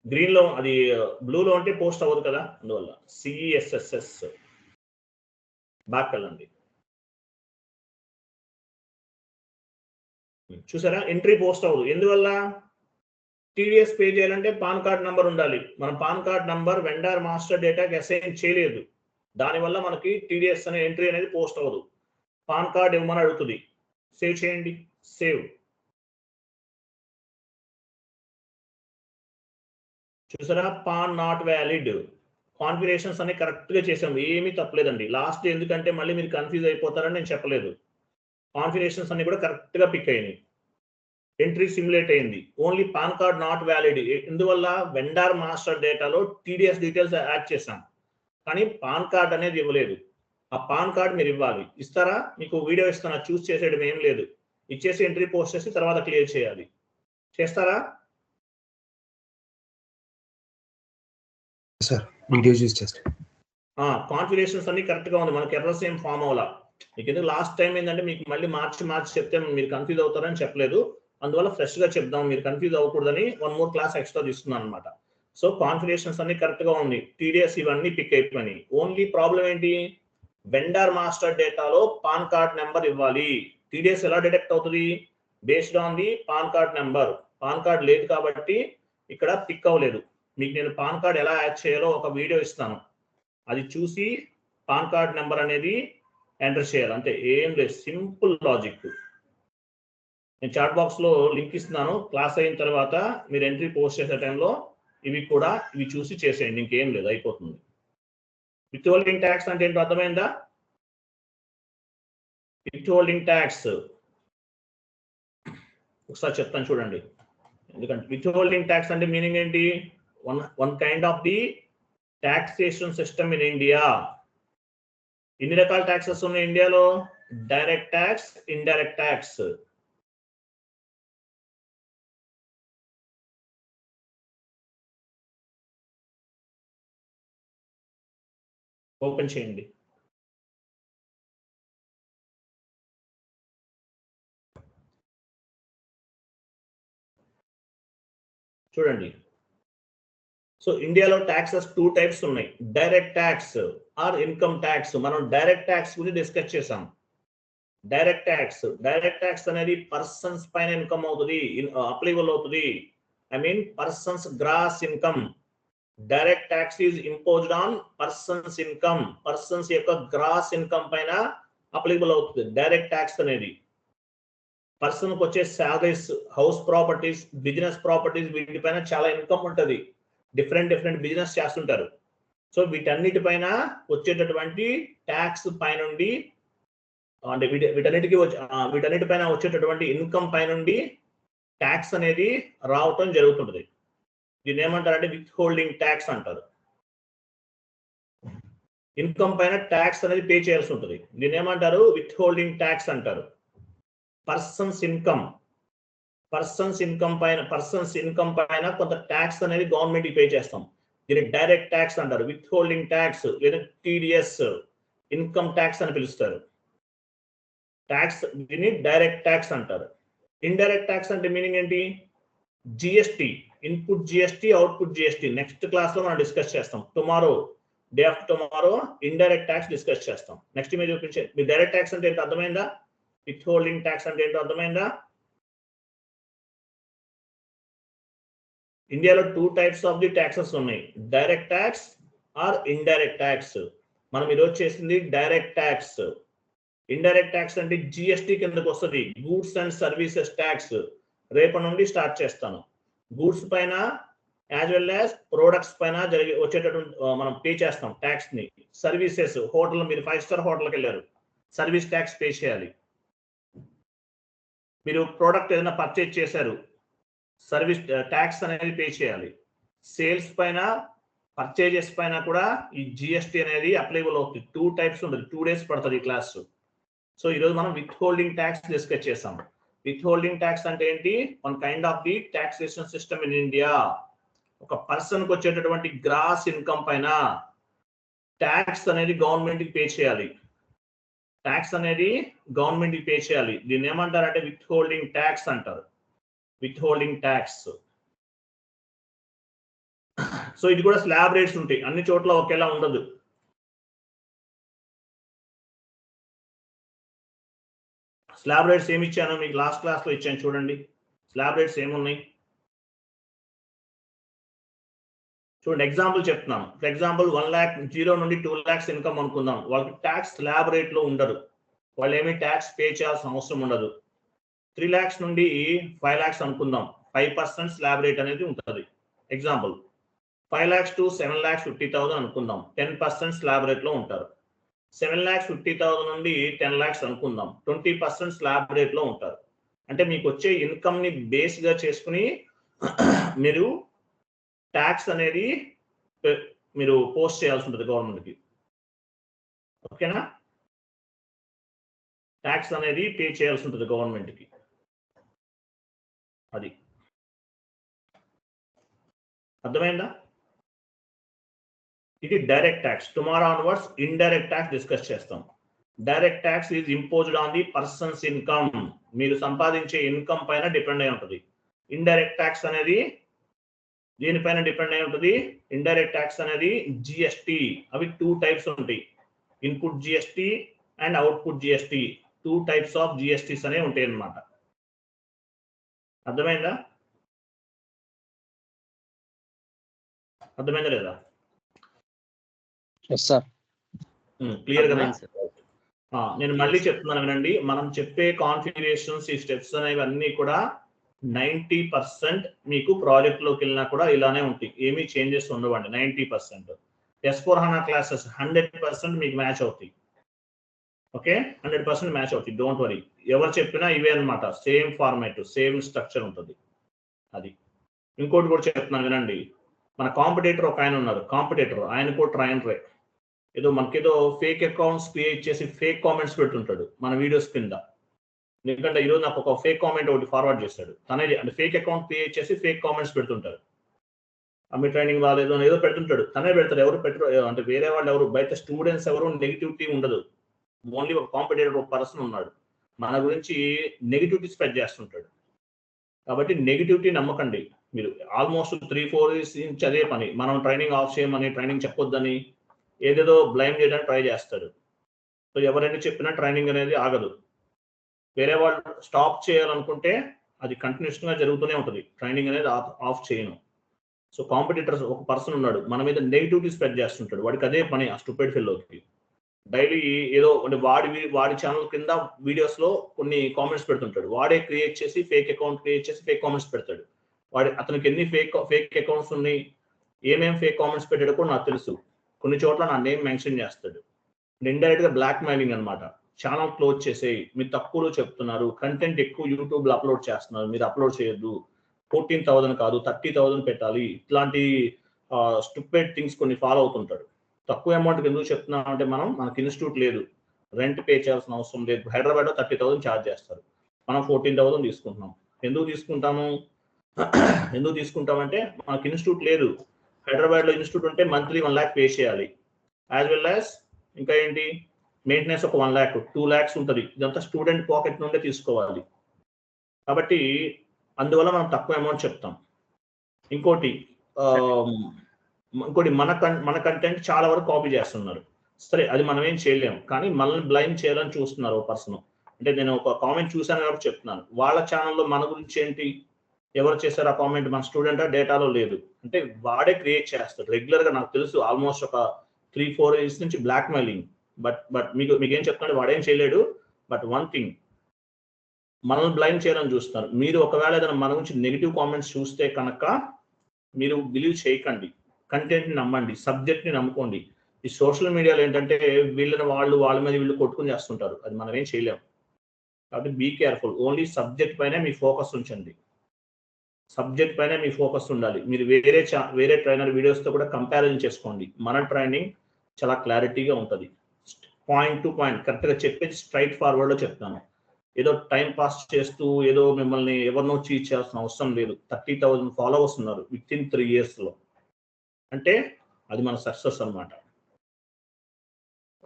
గ్రీన్ లో, అది బ్లూలో ఉంటే పోస్ట్ అవ్వదు కదా, అందువల్ల సిఎస్ఎస్ఎస్. బ్యాక్ వెళ్ళండి. చూసారా, ఎంట్రీ పోస్ట్ అవ్వదు. ఎందువల్ల? టీడీఎస్ పే చేయాలంటే పాన్ కార్డ్ నంబర్ ఉండాలి. మన PAN card number vendor master డేటాకి అసైన్ చేయలేదు. దానివల్ల మనకి టీడీఎస్ అనే ఎంట్రీ అనేది పోస్ట్ అవ్వదు. పాన్ కార్డ్ ఇవ్వమని అడుగుతుంది. సేవ్ చేయండి, సేవ్. చూసారా, పాన్ నాట్ వ్యాలిడ్. కాన్ఫిగరేషన్స్ అన్ని కరెక్ట్ గా చేసాం, ఏమీ తప్పలేదండి. లాస్ట్ ఎందుకంటే మళ్ళీ మీరు కన్ఫ్యూజ్ అయిపోతారని నేను చెప్పలేదు. కాన్ఫిగరేషన్స్ అన్ని కూడా కరెక్ట్ గా పిక్ అయినాయి. ఎంట్రీ సిమ్యులేట్ అయింది. Only pan card not valid. ఎందువల్ల? వెండర్ మాస్టర్ డేటాలో టీడీఎస్ డీటెయిల్స్ యాడ్ చేసాం, కానీ పాన్ కార్డ్ అనేది ఇవ్వలేదు. ఆ పాన్ కార్డ్ మీరు ఇవ్వాలి. ఇస్తారా? మీకు వీడియో ఇస్తాను, చూస్ చేసేయడం ఏం లేదు. ఇచ్చేసి ఎంట్రీ పోస్ట్ చేసి తర్వాత క్లియర్ చేయాలి. చేస్తారా? సార్ వీడియో యూజ్ చేస్తాం. కాన్ఫిగరేషన్స్ అన్ని కరెక్ట్ గా ఉంది, మనకి ఎర్రర్స్ ఏం ఫామ్ అవ్వాలా. మీకు ఎందుకు లాస్ట్ టైం ఏంటంటే మీకు మళ్ళీ మార్చి చెప్తే మీరు కన్ఫ్యూజ్ అవుతారని చెప్పలేదు, అందువల్ల ఫ్రెష్ గా చెప్దాం, మీరు కన్ఫ్యూజ్ అవ్వకూడదని 1 more క్లాస్ ఎక్స్ట్రా తీసుకున్నాను అనమాట. సో కాన్ఫిగరేషన్స్ అన్ని కరెక్ట్ గా ఉంది, టీడీఎస్ ఇవన్నీ పిక్ అయిపోయినాయి. ఓన్లీ ప్రాబ్లం ఏంటి, వెండర్ మాస్టర్ డేటాలో పాన్ కార్డ్ నెంబర్ ఇవ్వాలి. టీడీఎస్ ఎలా డిటెక్ట్ అవుతుంది? Based on the pan card number. Pan card లేదు కాబట్టి ఇక్కడ పిక్ అవ్వలేదు. మీకు నేను పాన్ కార్డ్ ఎలా యాడ్ చేయాలో ఒక వీడియో ఇస్తాను, అది చూసి పాన్ కార్డ్ నెంబర్ అనేది ఎంటర్ చేయాలి. అంతే, ఏం లేదు, సింపుల్ లాజిక్. నేను చాట్ బాక్స్ లో లింక్ ఇస్తున్నాను, క్లాస్ అయిన తర్వాత మీరు ఎంట్రీ పోస్ట్ చేసే టైంలో ఇవి చూసి చేసేయండి, ఇంకేం లేదు, అయిపోతుంది. విత్ హోల్డింగ్ ట్యాక్స్ అంటే ఏంటో అర్థమైందా? విత్ హోల్డింగ్ ట్యాక్స్ ఒకసారి చెప్తాను చూడండి. ఎందుకంటే విత్ హోల్డింగ్ ట్యాక్స్ అంటే మీనింగ్ ఏంటి? One kind of the taxation system in India. ఎన్ని రకాల ట్యాక్సెస్ ఉన్నాయి ఇండియాలో? Direct tax, indirect tax. Open చేయండి. చూడండి. సో ఇండియాలో ట్యాక్సెస్ 2 టైప్స్ ఉన్నాయి, direct tax or income tax. మనం డైరెక్ట్ ట్యాక్స్ గురించి డిస్కస్ చేసాం. డైరెక్ట్ ట్యాక్స్ అనేది పర్సన్స్ పైన ఇన్కమ్ అవుతుంది, అప్లికబుల్ అవుతుంది. I mean persons gross income. Direct tax is imposed on persons income. Persons యొక్క గ్రాస్ ఇన్కమ్ పైన అప్లికబుల్ అవుతుంది డైరెక్ట్ ట్యాక్స్ అనేది. పర్సన్ కి వచ్చే salaries, house properties, business properties, వీటిపైన చాలా ఇన్కమ్ ఉంటుంది. డిఫరెంట్ బిజినెస్ చేస్తుంటారు. సో వీటన్నిటిపైన వచ్చేటటువంటి ట్యాక్స్ పైనుండి, అంటే వీటన్నిటిపైన వచ్చేటటువంటి ఇన్కమ్ పైనుండి ట్యాక్స్ అనేది రావటం జరుగుతుంటది. దీన్ని ఏమంటారంటే విత్ హోల్డింగ్ ట్యాక్స్ అంటారు. ఇన్కమ్ పైన ట్యాక్స్ అనేది పే చేయాల్సి ఉంటుంది. దీన్ని ఏమంటారు విత్ హోల్డింగ్ ట్యాక్స్ అంటారు. పర్సన్స్ ఇన్కమ్ పైన కొంత ట్యాక్స్ అనేది గవర్నమెంట్ కి పే చేస్తాం. దీన్ని డైరెక్ట్ ట్యాక్స్ అంటారు. విత్ హోల్డింగ్ ట్యాక్స్ లేదా టీడీఎస్, ఇన్కమ్ ట్యాక్స్ అని పిలుస్తారు. ట్యాక్స్ దీన్ని డైరెక్ట్ ట్యాక్స్ అంటారు. ఇండైరెక్ట్ ట్యాక్స్ అంటే మీనింగ్ ఏంటి? GST, input GST, output GST. Next class లో మనం డిస్కస్ చేస్తాం. Tomorrow, day after tomorrow indirect tax discuss చేస్తాం. నెక్స్ట్ మీరు చూపించే మీ డైరెక్ట్ ట్యాక్స్ అంటే ఏంటో అర్థమైందా? విత్ హోల్డింగ్ ట్యాక్స్ అంటే ఏంటో అర్థమైందా? ఇండియాలో 2 టైప్స్ ఆఫ్ ది ట్యాక్సెస్ ఉన్నాయి, direct tax are indirect tax. మనం ఈరోజు చేసింది డైరెక్ట్ ట్యాక్స్. ఇండైరెక్ట్ ట్యాక్స్ అంటే జిఎస్టి కిందకు వస్తుంది, గూడ్స్ అండ్ సర్వీసెస్ ట్యాక్స్. రేపటి నుండి స్టార్ట్ చేస్తాను. గూడ్స్ పైన యాజ్ వెల్ యాజ్ ప్రొడక్ట్స్ పైన వచ్చేటటువంటి మనం పే చేస్తాం ట్యాక్స్ ని. సర్వీసెస్, హోటల్, మీరు 5 స్టార్ హోటల్కి వెళ్ళారు, సర్వీస్ ట్యాక్స్ పే చేయాలి. మీరు ప్రోడక్ట్ ఏదైనా పర్చేజ్ చేశారు, సర్వీస్ ట్యాక్స్ అనేది పే చేయాలి. సేల్స్ పైన, పర్చేజెస్ పైన కూడా ఈ జిఎస్టి అనేది అప్లికబుల్ అవుతుంది. 2 టైప్స్ ఉంటుంది. 2 days పడుతుంది ఈ క్లాస్. సో ఈరోజు మనం విత్ హోల్డింగ్ ట్యాక్స్ డిస్కస్ చేసాం. విత్ హోల్డింగ్ ట్యాక్స్ అంటే ఏంటి? One kind of the taxation system in India. ఒక పర్సన్ కి వచ్చేటటువంటి గ్రాస్ ఇన్కమ్ పైన ట్యాక్స్ అనేది గవర్నమెంట్ కి పే చేయాలి. దీన్ని ఏమంటారంటే విత్ హోల్డింగ్ ట్యాక్స్ అంటారు. With holding tax. సో ఇది కూడా స్లాబ్ రేట్స్ ఉంటాయి, అన్ని చోట్ల ఒకేలా ఉండదు. స్లాబ్ రేట్స్ ఏమి ఇచ్చాను మీకు లాస్ట్ క్లాస్ లో ఇచ్చాను, చూడండి. స్లాబ్ రేట్స్ ఏమున్నాయి చూడండి. ఎగ్జాంపుల్ చెప్తున్నాను. ఫర్ ఎగ్జాంపుల్ 1 lakh 0 నుండి 2 lakhs ఇన్కమ్ అనుకుందాం. వాళ్ళకి ట్యాక్స్ స్లాబ్ రేట్ లో ఉండదు, వాళ్ళు ఏమీ ట్యాక్స్ పే చేయాల్సిన అవసరం ఉండదు. 3 lakhs నుండి 5 lakhs అనుకుందాం, 5% స్లాబ్ రేట్ అనేది ఉంటుంది. ఎగ్జాంపుల్ 5 lakhs to 7,50,000 అనుకుందాం, 10% స్లాబ్ రేట్ లో ఉంటారు. 7,50,000 నుండి 10 lakhs అనుకుందాం, 20% స్లాబ్ రేట్ లో ఉంటారు. అంటే మీకు వచ్చే ఇన్కమ్ ని బేస్ గా చేసుకుని మీరు ట్యాక్స్ అనేది మీరు పోస్ట్ చేయాల్సి ఉంటుంది గవర్నమెంట్ కి. ఓకేనా? ట్యాక్స్ అనేది పే చేయాల్సి ఉంటుంది గవర్నమెంట్ కి. అది అర్థమైందా? ఇది direct tax. Tomorrow onwards indirect tax discuss చేస్తాం. Direct tax is imposed on the persons income. మీరు సంపాదించే ఇన్కమ్ పైన డిపెండ్ అయి ఉంటుంది. ఇండైరెక్ట్ ట్యాక్స్ అనేది దీనిపైన డిపెండ్ అయి ఉంటుంది. ఇండైరెక్ట్ ట్యాక్స్ అనేది జిఎస్టి. అవి 2 టైప్స్ ఉంటాయి, input GST and output GST. 2 types of GSTs అనేవి ఉంటాయి అన్నమాట. అర్థమైందా లేదా? క్లియర్ కదా? నేను మళ్ళీ చెప్తున్నాను వినండి. మనం చెప్పే కాన్ఫిగరేషన్స్, ఈ స్టెప్స్ అనేవి అన్ని కూడా 90% మీకు ప్రాజెక్ట్ లోకి వెళ్ళినా కూడా ఇలానే ఉంటాయి, ఏమీ చేంజెస్ ఉండవండి. 90% S/4HANA క్లాసెస్ 100% మీకు మ్యాచ్ అవుతాయి. ఓకే, 100% మ్యాచ్ అవుతాయి, డోంట్ వరీ. ఎవరు చెప్పినా ఇవే అనమాట, సేమ్ ఫార్మాట్, సేమ్ స్ట్రక్చర్ ఉంటుంది. అది ఇంకోటి కూడా చెప్తున్నాను వినండి. మన కాంపిటేటర్ ఒక ఆయన ఉన్నారు, ఆయన కూడా ట్రైనరే. మనకేదో ఫేక్ అకౌంట్స్ క్రియేట్ చేసి ఫేక్ కామెంట్స్ పెడుతుంటాడు మన వీడియోస్ కింద. ఎందుకంటే ఈరోజు నాకు ఒక ఫేక్ కామెంట్ ఒకటి ఫార్వర్డ్ చేశాడు తనే, అంటే ఫేక్ అకౌంట్ క్రియేట్ చేసి ఫేక్ కామెంట్స్ పెడుతుంటాడు. మీ ట్రైనింగ్ రాలేదు అని ఏదో పెడుతుంటాడు, తనే పెడతాడు. ఎవరు పెట్టరు, అంటే వేరే వాళ్ళు ఎవరు, బయట స్టూడెంట్స్ ఎవరు నెగిటివిటీ ఉండదు. ఓన్లీ ఒక కాంపిటేటర్, ఒక పర్సన్ ఉన్నాడు మన గురించి నెగిటివిటీ స్ప్రెడ్ చేస్తుంటాడు. కాబట్టి నెగిటివిటీ నమ్మకండి. మీరు ఆల్మోస్ట్ 3-4 ఇయర్స్ నుంచి అదే పని. మనం ట్రైనింగ్ ఆఫ్ చేయమని, ట్రైనింగ్ చెప్పొద్దని ఏదేదో బ్లైమ్ చేయడానికి ట్రై చేస్తాడు. సో ఎవరైనా చెప్పినా ట్రైనింగ్ అనేది ఆగదు. వేరే వాళ్ళు స్టాప్ చేయాలనుకుంటే అది కంటిన్యూస్గా జరుగుతూనే ఉంటుంది. ట్రైనింగ్ అనేది ఆఫ్ చేయను. సో కాంపిటీటర్స్ ఒక పర్సన్ ఉన్నాడు, మన మీద నెగిటివిటీ స్ప్రెడ్ చేస్తుంటాడు. వాడికి అదే పని, ఆ స్టూపిడ్ ఫెలోకి. డైలీ ఏదో అంటే వాడి ఛానల్ కింద వీడియోస్ లో కొన్ని కామెంట్స్ పెడుతుంటాడు. వాడే క్రియేట్ చేసి ఫేక్ అకౌంట్ క్రియేట్ చేసి ఫేక్ కామెంట్స్ పెడతాడు. అతనికి ఎన్ని ఫేక్ అకౌంట్స్ ఉన్నాయి, ఏమేం ఫేక్ కామెంట్స్ పెట్టాడో కూడా నాకు తెలుసు. కొన్ని చోట్ల నా నేమ్ మెన్షన్ చేస్తాడు. ఇండైరెక్ట్ గా బ్లాక్ మెయిలింగ్ అనమాట. ఛానల్ క్లోజ్ చేసేయి, మీరు తక్కువలో చెప్తున్నారు, కంటెంట్ ఎక్కువ యూట్యూబ్ లో అప్లోడ్ చేస్తున్నారు, మీరు అప్లోడ్ చేయొద్దు, 14,000 కాదు 30,000 పెట్టాలి, ఇట్లాంటి స్టూపిడ్ థింగ్స్ కొన్ని ఫాలో అవుతుంటాడు. తక్కువ అమౌంట్కి ఎందుకు చెప్తున్నాం అంటే మనకి ఇన్స్టిట్యూట్ లేదు, రెంట్ పే చేయాల్సిన అవసరం లేదు. హైదరాబాద్లో 30,000 ఛార్జ్ చేస్తారు, మనం 14,000 తీసుకుంటున్నాం. ఎందుకు తీసుకుంటామంటే మనకి ఇన్స్టిట్యూట్ లేదు. హైదరాబాద్లో ఇన్స్టిట్యూట్ ఉంటే మంత్లీ 1 lakh పే చేయాలి. యాజ్ వెల్ యాజ్ ఇంకా ఏంటి, మెయింటెనెన్స్ ఒక 1 lakh 2 lakhs ఉంటుంది. ఇదంతా స్టూడెంట్ పాకెట్ నుండే తీసుకోవాలి. కాబట్టి అందువల్ల మనం తక్కువ అమౌంట్ చెప్తాం. ఇంకోటి మన కంటెంట్ చాలా వరకు కాపీ చేస్తున్నారు. సరే, అది మనం ఏం చేయలేము, కానీ మనల్ని బ్లైండ్ చేయాలని చూస్తున్నారు ఓ పర్సన్. అంటే నేను ఒక కామెంట్ చూశాను కాబట్టి చెప్తున్నాను. వాళ్ళ ఛానల్లో మన గురించి ఏంటి, ఎవరు చేశారు ఆ కామెంట్, మన స్టూడెంట్ డేటాలో లేదు అంటే వాడే క్రియేట్ చేస్తాడు రెగ్యులర్ గా. నాకు తెలుసు ఆల్మోస్ట్ ఒక 3-4 ఇయర్స్ నుంచి బ్లాక్ మెయిలింగ్. బట్ మీకేం చెప్తున్నాడు, వాడేం చేయలేడు. బట్ వన్ థింగ్, మనల్ని బ్లైండ్ చేయాలని చూస్తున్నారు. మీరు ఒకవేళ ఏదైనా మన గురించి నెగిటివ్ కామెంట్స్ చూస్తే కనుక మీరు బిలీవ్ చేయకండి, కంటెంట్ని నమ్మండి, సబ్జెక్ట్ని నమ్ముకోండి. ఈ సోషల్ మీడియాలో ఏంటంటే వాళ్ళ మీద వీళ్ళు కొట్టుకుని చేస్తుంటారు, అది మనం ఏం చేయలేము. కాబట్టి బీ కేర్ఫుల్. ఓన్లీ సబ్జెక్ట్ పైన మీ ఫోకస్ ఉంచండి, సబ్జెక్ట్ పైన మీ ఫోకస్ ఉండాలి. మీరు వేరే ట్రైనర్ వీడియోస్తో కూడా కంపారిజన్ చేసుకోండి. మన ట్రైనింగ్ చాలా క్లారిటీగా ఉంటుంది, పాయింట్ టు పాయింట్ కరెక్ట్గా చెప్పేసి స్ట్రైట్ ఫార్వర్డ్లో చెప్తాను. ఏదో టైం పాస్ చేస్తూ ఏదో మిమ్మల్ని ఎవరినో చీట్ చేయాల్సిన అవసరం లేదు. 30,000 ఫాలోవర్స్ ఉన్నారు విత్ ఇన్ 3 yearsలో, అంటే అది మన సక్సెస్ అనమాట.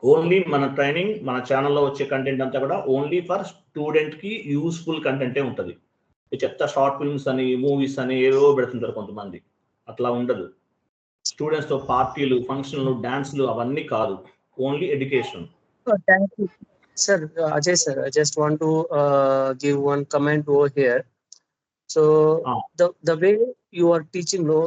ఓన్లీ మన ట్రైనింగ్, మన ఛానల్లో వచ్చే కంటెంట్ అంతా కూడా ఓన్లీ ఫర్ స్టూడెంట్కి యూస్ఫుల్ కంటెంటే ఉంటుంది. చెత్త షార్ట్ ఫిల్మ్స్ అని, మూవీస్ అని ఏవో పెడుతుంటారు కొంతమంది, అట్లా ఉండదు. స్టూడెంట్స్తో పార్టీలు, ఫంక్షన్లు, డాన్స్లు అవన్నీ కాదు, only education. Thank you. Sir, Ajay sir, I just want to give one comment over here. So the way you are teaching,